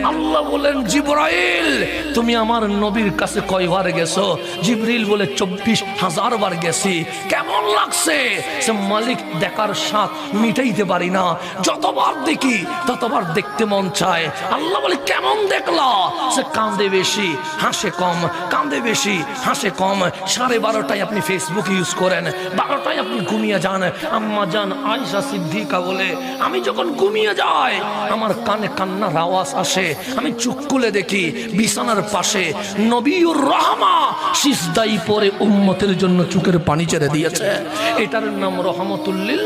আল্লাহ বলেন জিবরাইল তুমি আমার নবীর কাছে কয়বার গেছো? জিবরিল বলে 24,000 বার গেছি। কেমন লাগছে? সে মালিক দেখার স্বাদ মিটাইতে পারি না, যতবার দেখি ততবার দেখতে মন চায়। আল্লাহ বলে কেমন দেখলা? সে কান্দে বেশি হাসে কম, কান্দে বেশি হাসে কম। 12:30টায় আপনি ফেসবুক ইউজ করেন, 12টায় আপনি ঘুমিয়ে যান। আম্মা জান আয়েশা সিদ্দিকা বলে আমি যখন ঘুমিয়ে যাই আমার কানে কান্নার আওয়াজ আসে, আমি চোখ খুলে দেখি বিছানার পাশে নবীউর রহমা সিজদায় পড়ে উম্মতের জন্য চোখের পানি ছেড়ে দিয়েছে। এটার নাম রহমতুল্লিল।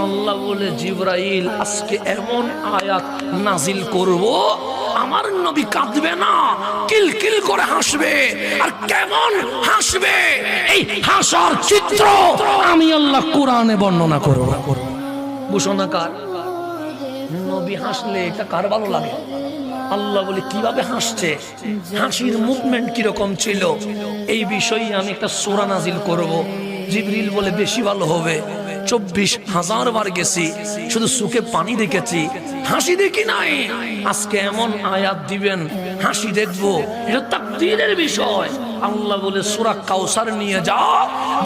আল্লাহ বলে জিবরাইল আজকে এমন আয়াত নাজিল করব আমার নবী কাঁদবে না, কিলকিল করে হাসবে। আর কেমন হাসবে এই হাসার চিত্র আমি আল্লাহ কোরআনে বর্ণনা করব। ঘোষণাকার নবী হাসলে এটা কার ভালো লাগে? আল্লাহ বলে কিভাবে হাসছে, হাসির মুভমেন্ট কিরকম ছিল, এই বিষয়ে আমি একটা সূরা নাজিল করব। জিবরিল বলে বেশি ভালো হবে। 24,000 বার গেছি, শুধু চোখে পানি দেখেছি, হাসি দেখি নাই। আজকে এমন আয়াত দিবেন হাসি দেখবো, এটা তাকদীরের বিষয়। আল্লাহ বলে সূরা কাউসার নিয়ে যাও,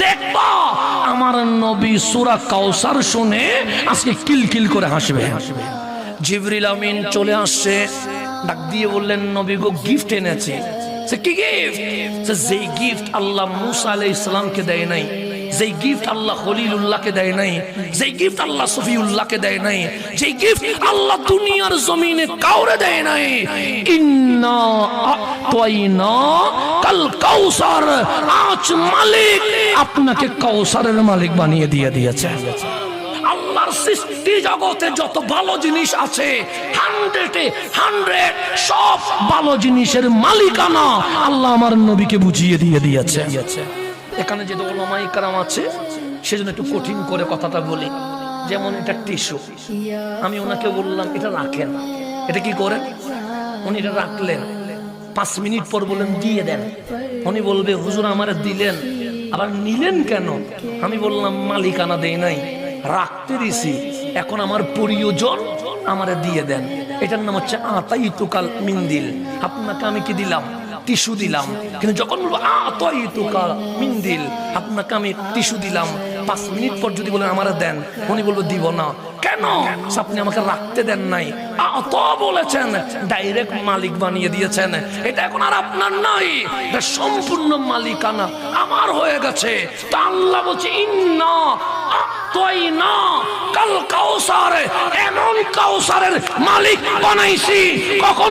দেখবা আমার নবী সূরা কাউসার শুনে আজকে কিলকিল করে হাসবে। জিবরিল আমিন চলে আসছে, ডাক দিয়ে বললেন নবী গো গিফট এনেছি। সে কি গিফট? যেই গিফট আল্লাহ মুসা আলাইহিস সালামকে দেয় নাই, যেই গিফট আল্লাহ খলিলুল্লাহকে দেয় নাই, যেই গিফট আল্লাহ সফিউল্লাহকে দেয় নাই, যেই গিফট আল্লাহ দুনিয়ার জমিনে কাউরে দেয় নাই। ইন্না আতাইনা কাল কাউসার, আজ মালিক আপনাকে কাউসারের মালিক বানিয়ে দিয়েছে। আল্লাহর সৃষ্টি জগতে যত ভালো জিনিস আছে 100 সব ভালো জিনিসের মালিকানা আল্লাহ আমার নবীকে বুঝিয়ে দিয়েছে। এখানে যে ওলামায়ে কেরাম আছে সেজন্য একটু কঠিন করে কথাটা বলি। যেমন এটা টিস্যু, আমি ওনাকে বললাম এটা রাখেন, এটা কি করেন? উনি এটা রাখলেন, 5 মিনিট পর বললেন দিয়ে দেন। উনি বলবে হুজুর আমারে দিলেন আবার নিলেন কেন? আমি বললাম মালিকানা দেই নাই, রাখতে দিছি, এখন আমার প্রয়োজন, আমারে দিয়ে দেন। এটার নাম হচ্ছে আতাইতুকাল মিন্দিল। আপনাকে আমি কি দিলাম? টিস্যু দিলাম। কিন্তু যখন বলবো আতাইতুকাল মিন্দিল, আপনাকে আমি টিস্যু দিলাম, 5 মিনিট পর যদি বলেন আমারে দেন, উনি বলবো দিব না। কেন? আপনি আমাকে রাখতে দেন নাই, আত বলেছেন, ডাইরেক্ট মালিক বানিয়ে দিয়েছেন। এটা এখন আর আপনার নাই, এটা সম্পূর্ণ মালিকানা আমার হয়ে গেছে। তা আল্লাহ বলছে ইন্না আতাইনা কাল কাউসার, এমন কাউসারের মালিক বানাইছি কখন